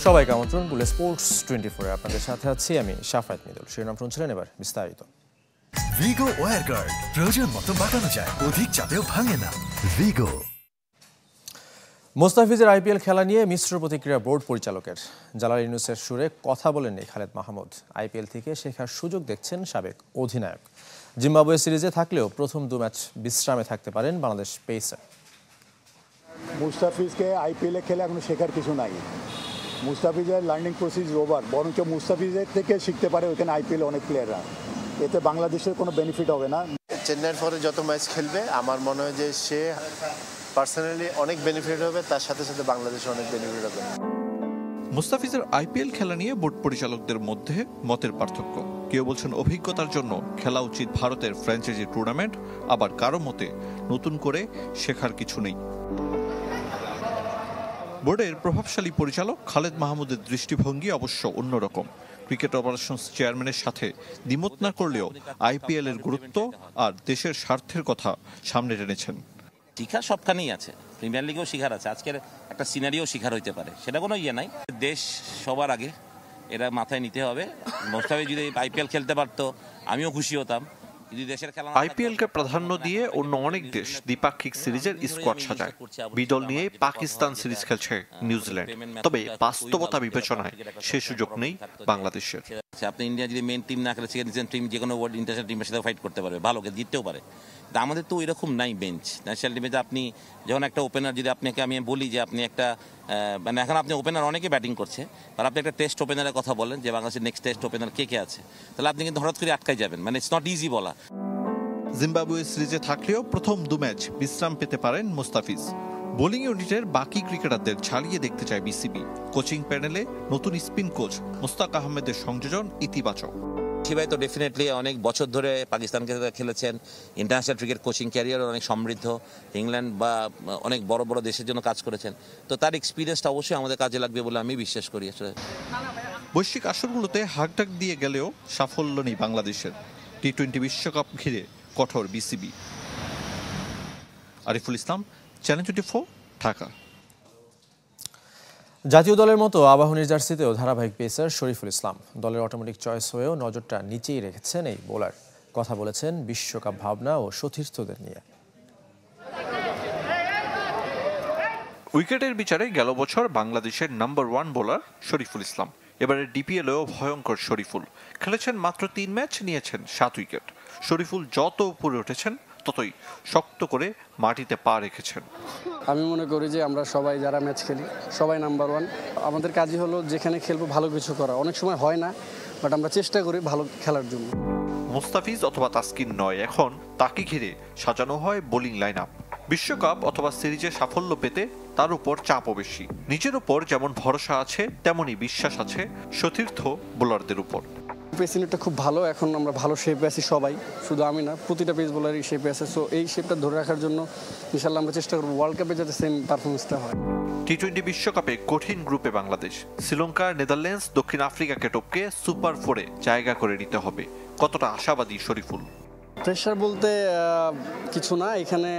সবাইকে আমন্ত্রণ বুলে স্পোর্টস 24 এ আপনাদের সাথে আছি আমি শাফাত মিদুল। শিরোনাম শুনছিলেন, এবার বিস্তারিত। ভিগো ওয়্যারগার্ড প্রয়োজন মতো বাঁকানো যায়, অধিক চাপেও ভাঙে না। ভিগো। মোস্তাফিজের আইপিএল খেলা নিয়ে মিশ্র প্রতিক্রিয়া বোর্ড পরিচালকের। জালাল ইউনুসের সুরে কথা বলেননি খালেদ মাহমুদ। আইপিএল থেকে শেখার সুযোগ দেখছেন সাবেক অধিনায়ক। জিম্বাবুয়ে সিরিজে থাকলেও প্রথম 2 ম্যাচ বিশ্রামে থাকতে পারেন বাংলাদেশ পেসার। মুস্তাফিজকে আইপিএলে খেলে এখন শেখার কিছু নাই। মুস্তাফিজের লার্নিং প্রসেস ওভার, বরঞ্চ মুস্তাফিজের থেকে শিখতে পারে ওইখানে আইপিএল অনেক প্লেয়াররা। এতে বাংলাদেশের কোনো বেনিফিট হবে না। চেন্নাইয়ের পরে যত ম্যাচ খেলবে আমার মনে হয় যে সে পার্সোনালি অনেক বেনিফিট হবে, তার সাথে সাথে বাংলাদেশের অনেক বেনিফিট হবে। মুস্তাফিজের আইপিএল খেলা নিয়ে বোর্ড পরিচালকদের মধ্যে মতের পার্থক্য। কেউ বলছেন অভিজ্ঞতার জন্য খেলা উচিত ভারতের ফ্র্যাঞ্চাইজি টুর্নামেন্ট, আবার কারো মতে নতুন করে শেখার কিছু নেই। বোর্ডের প্রভাবশালী পরিচালক খালেদ মাহমুদের দৃষ্টিভঙ্গি অবশ্য অন্যরকম। ক্রিকেট অপারেশনস চেয়ারম্যানের সাথে দ্বিমত না করলেও আইপিএল এর গুরুত্ব আর দেশের স্বার্থের কথা সামনে টেনেছেন। শিখার সবখানেই আছে, প্রিমিয়ার লিগেও শিখার আছে, আজকের একটা সিনারিও শিখার হইতে পারে, সেটা কোনো ইয়ে নাই। দেশ সবার আগে, এটা মাথায় নিতে হবে। মোস্তাফিজ যদি আইপিএল খেলতে পারতো আমিও খুশি হতাম। আইপিএলকে প্রাধান্য দিয়ে অন্য অনেক দেশ দ্বিপাক্ষিক সিরিজের স্কোয়াড সাজায়। বিদল নিয়ে পাকিস্তান সিরিজ খেলছে নিউজিল্যান্ড, তবে বাস্তবতা বিবেচনায় সে সুযোগ নেই বাংলাদেশের। আপনি ইন্ডিয়া যদি মেন টিম না খেলে সেকেন্ড টিম যে কোনো ওয়ার্ল্ড ইন্টারন্যাশনাল টিমের সাথে ফাইট করতে পারবে, ভালোকে জিততেও পারে। আমাদের তো এরকম নাই বেঞ্চ। ন্যাশনাল টিমে আপনি যখন একটা ওপেনার, যদি আপনাকে আমি বলি যে আপনি একটা মানে এখন আপনি ওপেনার অনেকে ব্যাটিং করছে, আর আপনি একটা টেস্ট ওপেনারের কথা বলেন যে বাংলাদেশের নেক্সট টেস্ট ওপেনার কে আছে, তাহলে আপনি কিন্তু হঠাৎ করে আটকাই যাবেন। মানে ইটস নট ইজি বলা। জিম্বাবুয়ে সিরিজে থাকলেও প্রথম 2 ম্যাচ বিশ্রাম পেতে পারেন মুস্তাফিজ। বোলিং ইউনিটের বাকি ক্রিকেটারদের ছাড়িয়ে দেখতে চায় বিসিবি। কোচিং প্যানেলে নতুন স্পিন কোচ মুস্তাক আহমেদের সংযোজন ইতিবাচক। শিবাই তো ডেফিনেটলি অনেক বছর ধরে পাকিস্তানকে খেলেছেন, ইন্টারন্যাশনাল ক্রিকেট কোচিং ক্যারিয়ার অনেক সমৃদ্ধ, ইংল্যান্ড বা অনেক বড় বড় দেশের জন্য কাজ করেছেন, তো তার এক্সপিরিয়েন্সটা অবশ্যই আমাদের কাজে লাগবে বলে আমি বিশ্বাস করি। বৈশ্বিক আসরগুলোতে হাকডাক দিয়ে গেলেও সাফল্য নেই বাংলাদেশের। টি-20 বিশ্বকাপ ঘিরে কঠোর বিসিবি। আরিফুল ইসলাম, চ্যানেল 24, ঢাকা। জাতীয় দলের মতো আবাহনীর জার্সিতেও ধারাবাহিক পেসার শরীফুল ইসলাম। দলের অটোমেটিক চয়েস হয়েও নজরটা নিচেই রেখেছেন এই বোলার। কথা বলেছেন বিশ্বকাপ ভাবনা ও সতীর্থদের নিয়ে। উইকেটের বিচারে গেল বছর বাংলাদেশের নাম্বার 1 বোলার শরীফুল ইসলাম। এবারে ডিপিএলেও ভয়ঙ্কর শরীফুল। খেলেছেন মাত্র 3 ম্যাচ, নিয়েছেন 7 উইকেট। শরীফুল যত উপরে উঠেছেন ততই শক্ত করে মাটিতে পা রেখেছেন। আমি মনে করি যে আমরা সবাই যারা ম্যাচ খেলি সবাই নাম্বার 1। আমাদের কাজই হলো যেখানে খেলবো ভালো কিছু করা। অনেক সময় হয় না, বাট আমরা চেষ্টা করি ভালো খেলার জন্য। মুস্তাফিজ অথবা তাসকিন নয়, এখন তাকে ঘিরে সাজানো হয় বোলিং লাইন আপ। বিশ্বকাপ অথবা সিরিজে সাফল্য পেতে তার উপর চাপও বেশি। নিজের উপর যেমন ভরসা আছে, তেমনই বিশ্বাস আছে সতীর্থ বোলারদের উপর। পেস ইউনিটটা খুব ভালো, এখন আমরা ভালো শেপে আছি সবাই, শুধু আমি না, প্রতিটা পেস বোলারই শেপে আছে। সো এই শেপটা ধরে রাখার জন্য ইনশাল্লাহ আমরা চেষ্টা করবো ওয়ার্ল্ড কাপে যাতে সেম পারফরমেন্সটা হয়। টি-20 বিশ্বকাপে কঠিন গ্রুপে বাংলাদেশ। শ্রীলঙ্কা, নেদারল্যান্ডস, দক্ষিণ আফ্রিকাকে টপকে সুপার 4-এ জায়গা করে নিতে হবে। কতটা আশাবাদী শরীফুল? প্রেশার বলতে কিছু না, এখানে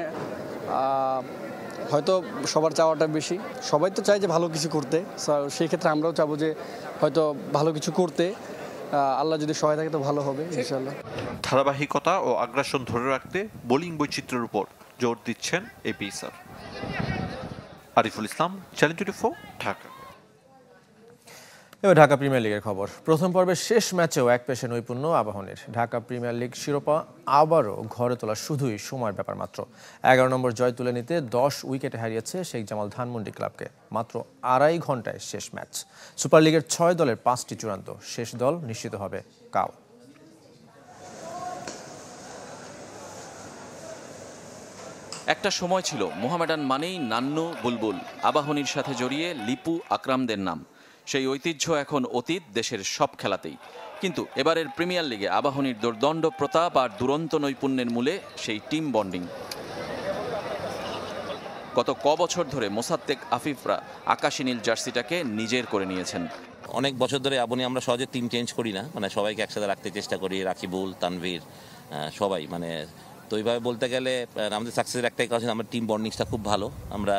হয়তো সবার চাওয়াটা বেশি। সবাই তো চায় যে ভালো কিছু করতে, সেই ক্ষেত্রে আমরাও চাবো যে হয়তো ভালো কিছু করতে। আল্লাহ যদি সহায় থাকে তো ভালো হবে ইনশাআল্লাহ। ধারাবাহিকতা ও আগ্রাসন ধরে রাখতে বোলিং বৈচিত্র্যের উপর জোর দিচ্ছেন এই পেসার। আরিফুল ইসলাম, চ্যানেল 24, ঢাকা। এবার ঢাকা প্রিমিয়ার লিগের খবর। প্রথম পর্বের শেষ ম্যাচেও এক পেশে নৈপুণ্য আবাহনীর। ঢাকা প্রিমিয়ার লিগ শিরোপা আবারও ঘরে তোলা শুধুই সময়ের ব্যাপার মাত্র। 11 নম্বর জয় তুলে নিতে 10 উইকেটে হারিয়েছে শেখ জামাল ধানমন্ডি ক্লাবকে। মাত্র 2.5 ঘন্টায় শেষ ম্যাচ। সুপার লিগের 6 দলের 5টি চূড়ান্ত। শেষ দল নিশ্চিত হবে কাল। একটা সময় ছিল মোহামেডান মানেই নান্নু, বুলবুল, আবাহনীর সাথে জড়িয়ে লিপু, আকরামদের নাম। সেই ঐতিহ্য এখন অতীত দেশের সব খেলাতেই। কিন্তু এবারের প্রিমিয়ার লিগে আবাহনীর দুর্দণ্ড প্রতাপ আর দুরন্ত নৈপুণ্যের মূলে সেই টিম বন্ডিং। গত বছর ধরে মোসাদ্দেক, আফিফরা আকাশী নীল জার্সিটাকে নিজের করে নিয়েছেন। অনেক বছর ধরে আবাহনী আমরা সহজে টিম চেঞ্জ করি না, মানে সবাইকে একসাথে রাখতে চেষ্টা করি। রাকিবুল, তানভীর, সবাই মানে তো এইভাবে বলতে গেলে আমাদের সাকসেসের একটাই কারণ আমার টিম বন্ডিংসটা খুব ভালো। আমরা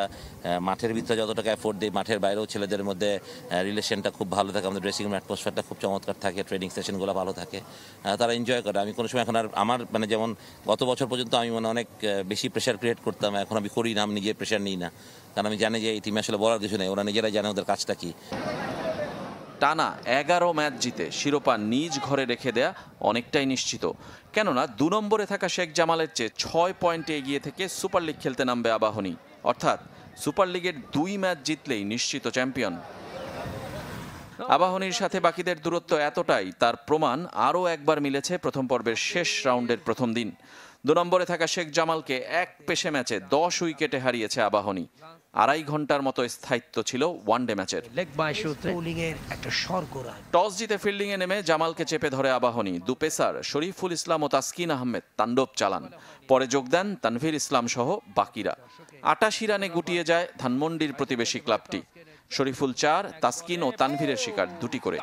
মাঠের ভিতরে যত টাকা এফোর্ট দিই, মাঠের বাইরেও ছেলেদের মধ্যে রিলেশনটা খুব ভালো থাকে, আমাদের ড্রেসিং রুম অ্যাটমসফিয়ারটা খুব চমৎকার থাকে, ট্রেনিং সেশনগুলো ভালো থাকে, তারা এনজয় করে। আমি কোনো সময় এখন আর আমার মানে যেমন গত বছর পর্যন্ত আমি অনেক বেশি প্রেশার ক্রিয়েট করতাম, এখন আমি করি না, আমি নিজের প্রেশার নিই না, কারণ আমি জানি যে এই টিমে আসলে বলার কিছু নেই, ওরা নিজেরাই জানে ওদের কাজটা কী। টানা 11 ম্যাচ জিতে শিরোপা নিজ ঘরে রেখে দেয়া অনেকটাই নিশ্চিত, কেননা 2 নম্বরে থাকা শেখ জামালের চেয়ে 6 পয়েন্টে এগিয়ে থেকে সুপার লিগ খেলতে নামবে আবাহনী, অর্থাৎ সুপার লিগের 2 ম্যাচ জিতলেই নিশ্চিত চ্যাম্পিয়ন। আবাহনীর সাথে বাকিদের দূরত্ব এতটাই, তার প্রমাণ আরও একবার মিলেছে প্রথম পর্বের শেষ রাউন্ডের প্রথম দিন। 2 নম্বরে থাকা শেখ জামালকে এক পেশে ম্যাচে 10 উইকেটে হারিয়েছে আবাহনী। 2.5 ঘন্টার মতো স্থায়িত্ব ছিল ওয়ানডে ম্যাচের। টস জিতে ফিল্ডিংয়ে নেমে জামালকে চেপে ধরে আবাহনী। 2 পেসার শরীফুল ইসলাম ও তাসকিন আহমেদ তাণ্ডব চালান, পরে যোগ দেন তানভীর ইসলাম সহ বাকিরা। 88 রানে গুটিয়ে যায় ধানমন্ডির প্রতিবেশী ক্লাবটি। শরীফুল 4, তাসকিন ও তানভীরের শিকার 2টি করে।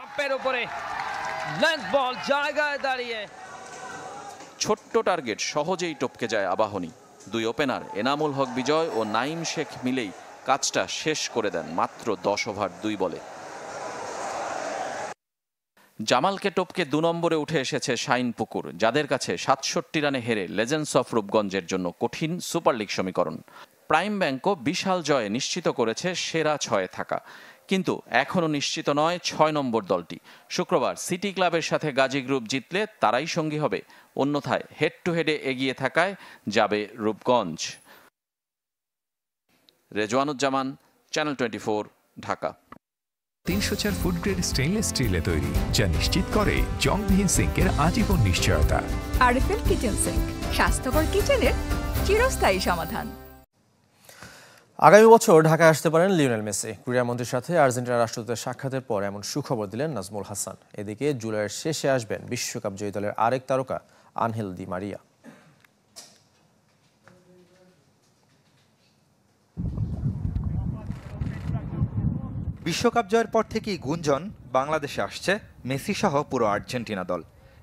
ছোট্ট টার্গেট সহজেই টপকে যায় আবাহনী। 2 ওপেনার এনামুল হক বিজয় ও নাইম শেখ মিলেই কাজটা শেষ করে দেন মাত্র 10 ওভার 2 বলে। জামালকে টপকে 2 নম্বরে উঠে এসেছে শাইন পুকুর, যাদের কাছে 67 রানে হেরে লেজেন্ডস অফ রূপগঞ্জের জন্য কঠিন সুপার লিগ সমীকরণ। প্রাইম ব্যাংকও বিশাল জয়ে নিশ্চিত করেছে সেরা 6-এ থাকা, কিন্তু এখনও নিশ্চিত নয় 6 নম্বর দলটি। শুক্রবার সিটি ক্লাবের সাথে গাজী গ্রুপ জিতলে তারাই সঙ্গী হবে, অন্যথায় হেড টু হেডে এগিয়ে থাকায় যাবে Rupganj. Rezwanuzzaman, channel 24, Dhaka. 304 food grade stainless স্টিলে তৈরি, যা নিশ্চিত করে জংবিহীন সিঙ্কের আজীবন নিশ্চয়তা। আরএফএল কিচেন সিঙ্ক, স্বাস্থ্যকর কিচেনের চিরস্থায়ী সমাধান। আগামী বছর ঢাকায় আসতে পারেন লিওনেল মেসি। ক্রীড়ামন্ত্রীর সাথে আর্জেন্টিনা রাষ্ট্রদূতের সাক্ষাতের পর এমন সুখবর দিলেন নাজমুল হাসান। এদিকে জুলাইয়ের শেষে আসবেন বিশ্বকাপ জয়ী দলের আরেক তারকা আনহেল দি মারিয়া। বিশ্বকাপ জয়ের পর থেকেই গুঞ্জন বাংলাদেশে আসছে মেসি সহ পুরো আর্জেন্টিনা দল।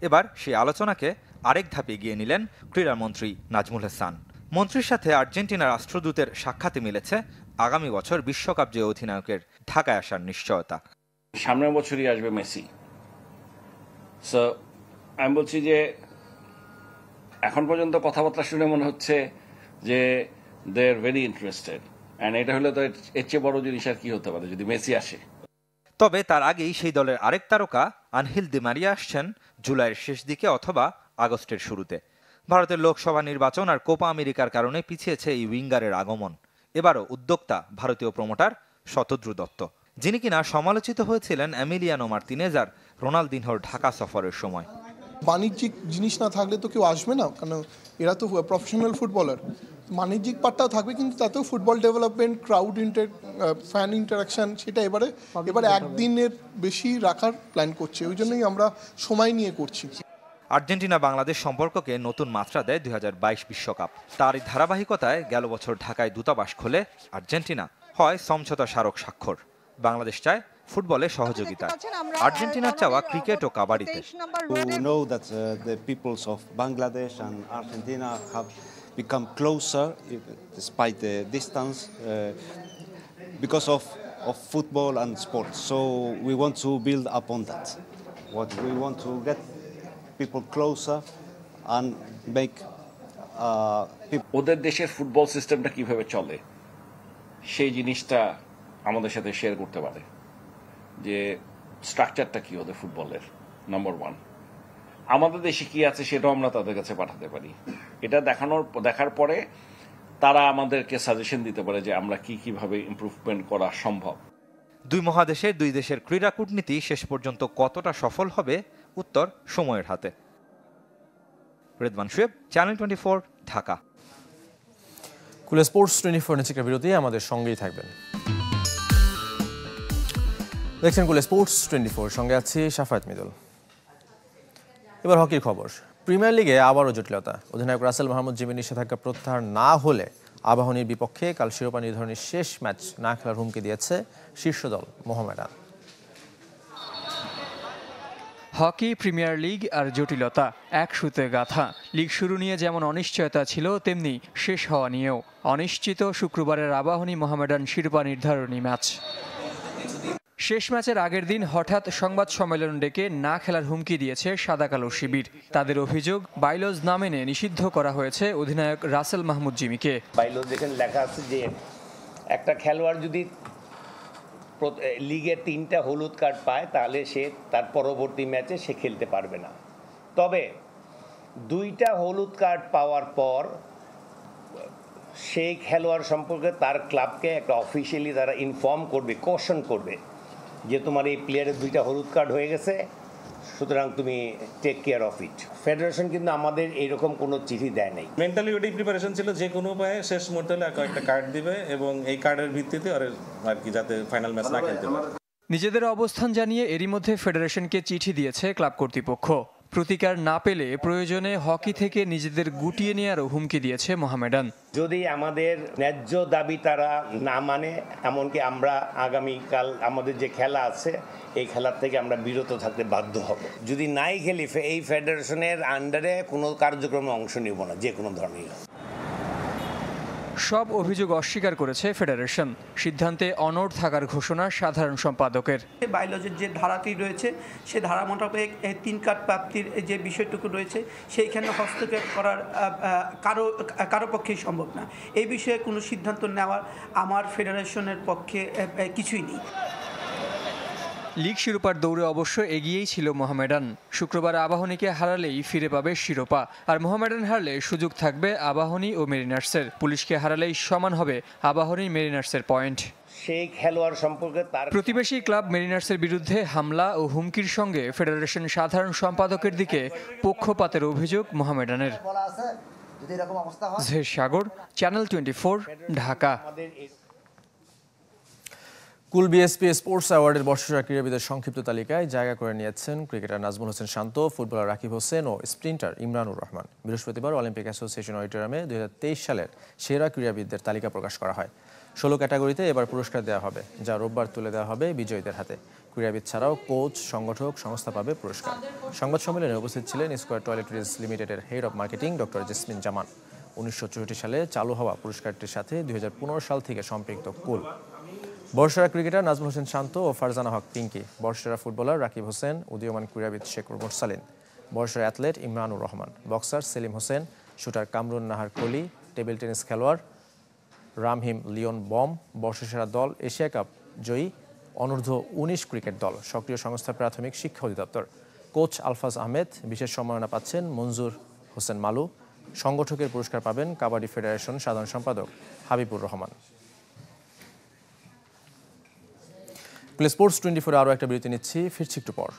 এবার সেই আলোচনাকে আরেক ধাপে এগিয়ে নিলেন ক্রীড়ামন্ত্রী নাজমুল হাসান। মন্ত্রীর সাথে আর্জেন্টিনা রাষ্ট্রদূতের সাক্ষাতে মিলেছে আগামী বছর বিশ্বকাপ জয়ী অধিনায়কের ঢাকায় আসার নিশ্চয়তা। সামনের বছরই আসবে মেসি। সো আমি বলছি যে এখন পর্যন্ত কথাবার্তা শুনে মনে হচ্ছে যে দে আর ভেরি ইন্টারেস্টেড, অ্যান্ড এটা হলে তো এর চেয়ে বড় জিনিস আর কি হতে পারে যদি মেসি আসে। তবে তার আগেই সেই দলের আরেক তারকা আনহেল দি মারিয়া আসছেন জুলাইয়ের শেষ দিকে অথবা আগস্টের শুরুতে। ভারতের লোকসভা নির্বাচন আর কোপা আমেরিকার কারণে পিছিয়েছে এই উইঙ্গারের আগমন। এবারও উদ্যোক্তা ভারতীয় প্রমোটার শতদ্রু দত্ত, যিনি কিনা সমালোচিত হয়েছিলেন এমিলিয়ানো মার্তিনেজ আর রোনালদিনহোর ঢাকা সফরের সময়। বাণিজ্যিক জিনিস না থাকলে তো কেউ আসবে না, কারণ এরা তো প্রফেশনাল ফুটবলার। বাণিজ্যিক পার্টটাও থাকবে, কিন্তু তাতেও football development, crowd fan interaction, সেটা এবারে একদিনের বেশি রাখার প্ল্যান করছে। ওই জন্যই আমরা সময় নিয়ে করছি। আর্জেন্টিনা বাংলাদেশ সম্পর্ককে নতুন মাত্রা দেয় 2022 বিশ্বকাপ। তার এই ধারাবাহিকতায় গেল বছর ঢাকায় দূতাবাস খোলে আর্জেন্টিনা। হয় সমঝোতা স্মারক স্বাক্ষর। বাংলাদেশ চায় ফুটবলে সহযোগিতা, আর্জেন্টিনার চাওয়া cricket O কাবাডিতে। become closer despite the distance because of football and sports. So we want to build upon that. What we want to get people closer and make ওদের দেশের ফুটবল সিস্টেমটা কিভাবে চলে সেই জিনিসটা আমাদের সাথে শেয়ার করতে পারে, যে স্ট্রাকচারটা কি ওদের ফুটবলের, নাম্বার 1। আমাদের দেশে কি আছে সেটাও আমরা তাদের কাছে পাঠাতে পারি। এটা দেখার পরে তারা আমাদেরকে সাজেশন দিতে পারে যে আমরা কিভাবে ইমপ্রুভমেন্ট করা সম্ভব। 2 মহাদেশের 2 দেশের ক্রীড়া কূটনীতি শেষ পর্যন্ত কতটা সফল হবে, উত্তর সময়ের হাতে। রেদওয়ান শুয়েব, চ্যানেল 24, ঢাকা। কুলে স্পোর্টস 24 নিচের বিরতি, আমাদের সঙ্গেই থাকবেন। দেখছেন কুলে স্পোর্টস 24, সঙ্গে আছি শাফায়েত মিদুল। এবার হকির খবর। প্রিমিয়ার লিগে আবারও জটিলতা। অধিনায়ক রাসেল মাহমুদ জিমি নিষেধাজ্ঞা প্রত্যাহার না হলে আবাহনীর বিপক্ষে কাল শিরোপা নির্ধারণের শেষ ম্যাচ না খেলার হুমকি দিয়েছে শীর্ষ দল মোহামেডান। হকি, প্রিমিয়ার লিগ আর জটিলতা এক সুতে গাঁথা। লিগ শুরু নিয়ে যেমন অনিশ্চয়তা ছিল, তেমনি শেষ হওয়া নিয়েও অনিশ্চিত শুক্রবারের আবাহনী মোহামেডান শিরোপা নির্ধারণী ম্যাচ। শেষ ম্যাচের আগের দিন হঠাৎ সংবাদ সম্মেলন ডেকে না খেলার হুমকি দিয়েছে সাদা-কালো শিবির। তাদের অভিযোগ, বাইলজ না মেনে নিষিদ্ধ করা হয়েছে অধিনায়ক রাসেল মাহমুদ জিমিকে। বাইলজ যেখানে লেখা আছে যে একটা খেলোয়াড় যদি লিগে 3টা হলুদ কার্ড পায় তাহলে সে তার পরবর্তী ম্যাচে সে খেলতে পারবে না। তবে 2টা হলুদ কার্ড পাওয়ার পর সেই খেলোয়াড় সম্পর্কে তার ক্লাবকে একটা অফিসিয়ালি তারা ইনফর্ম করবে, কোশন করবে যে তোমার এই প্লেয়ারের 2টা হলুদ কার্ড হয়ে গেছে, সুতরাং তুমি take care of it. Federation কিন্তু আমাদের এইরকম কোনো চিঠি দেয় নাই। মেন্টালি ওটাই প্রিপারেশন ছিল যে কোনো উপায়ে শেষ মুহূর্তে হলে একটা কার্ড দিবে এবং এই কার্ডের ভিত্তিতে আর কি যাতে ফাইনাল ম্যাচ না খেলতে পারে। নিজেদের অবস্থান জানিয়ে এরই মধ্যে ফেডারেশনকে চিঠি দিয়েছে ক্লাব কর্তৃপক্ষ। প্রতিকার না পেলে প্রয়োজনে হকি থেকে নিজেদের গুটিয়ে নেওয়ারও হুমকি দিয়েছে মোহামেডান। যদি আমাদের ন্যায্য দাবি তারা না মানে, এমনকি আমরা আগামীকাল আমাদের যে খেলা আছে এই খেলার থেকে আমরা বিরত থাকতে বাধ্য হব। যদি নাই খেলি এই ফেডারেশনের আন্ডারে কোনো কার্যক্রমে অংশ নিব না, যে কোনো ধরনের। সব অভিযোগ অস্বীকার করেছে ফেডারেশন। সিদ্ধান্তে অনড় থাকার ঘোষণা সাধারণ সম্পাদকের। বাইলজের যে ধারাটি রয়েছে সে ধারা মোতাবেক 3 কার্ড প্রাপ্তির যে বিষয়টুকু রয়েছে সেইখানে হস্তক্ষেপ করার কারো পক্ষেই সম্ভব না। এই বিষয়ে কোনো সিদ্ধান্ত নেওয়ার আমার ফেডারেশনের পক্ষে কিছুই নেই। লিগ শিরোপার দৌড়ে অবশ্য এগিয়েই ছিল মোহামেডান। শুক্রবার আবাহনীকে হারালেই ফিরে পাবে শিরোপা, আর মোহামেডান হারলে সুযোগ থাকবে আবাহনী ও মেরিনার্সের। পুলিশকে হারালেই সমান হবে আবাহনী মেরিনার্সের পয়েন্ট। সেই খেলোয়াড় সম্পর্কে তার প্রতিবেশী ক্লাব মেরিনার্সের বিরুদ্ধে হামলা ও হুমকির সঙ্গে ফেডারেশন সাধারণ সম্পাদকের দিকে পক্ষপাতের অভিযোগ মোহামেডানের। জহের সাগর, চ্যানেল 24, ঢাকা। কুল বিএসপি স্পোর্টস অ্যাওয়ার্ডের বর্ষসেরা ক্রীড়াবিদের সংক্ষিপ্ত তালিকায় জায়গা করে নিয়েছেন ক্রিকেটার নাজমুল হোসেন শান্ত, ফুটবলার রাকিব হোসেন ও স্প্রিন্টার ইমরানুর রহমান। বৃহস্পতিবার অলিম্পিক অ্যাসোসিয়েশন অডিটোরিয়ামে 2023 সালের সেরা ক্রীড়াবিদদের তালিকা প্রকাশ করা হয়। 16 ক্যাটাগরিতে এবার পুরস্কার দেওয়া হবে, যা রোববার তুলে দেওয়া হবে বিজয়ীদের হাতে। ক্রীড়াবিদ ছাড়াও কোচ, সংগঠক, সংস্থা পাবে পুরস্কার। সংবাদ সম্মেলনে উপস্থিত ছিলেন স্কয়ার টয়লেটরিজ লিমিটেডের head of marketing doctor Jesmin Zaman. 1964 সালে চালু হওয়া পুরস্কারটির সাথে 2015 সাল থেকে সম্পৃক্ত কুল। বর্ষসেরা ক্রিকেটার নাজমুল হোসেন শান্ত ও ফারজানা হক পিঙ্কি, বর্ষসেরা ফুটবলার রাকিব হোসেন, উদীয়মান ক্রীড়াবিদ শেখর মোরসালিন, বর্ষসেরা athlete Imranur Rahman, boxer Selim Hossain, shooter Kamrun Nahar Koli, table tennis খেলোয়াড় রামহিম লিওন বম, বর্ষসেরা দল এশিয়া কাপ জয়ী অনূর্ধ্ব 19 ক্রিকেট দল, সক্রিয় সংস্থা প্রাথমিক শিক্ষা অধিদপ্তর। কোচ আলফাজ আহমেদ, বিশেষ সম্মাননা পাচ্ছেন মঞ্জুর হোসেন মালু। সংগঠকের পুরস্কার পাবেন কাবাডি ফেডারেশন সাধারণ সম্পাদক হাবিবুর রহমান। স্পোর্টস 24 আরও একটা বিরতি নিচ্ছি, ফিরছি একটু পর।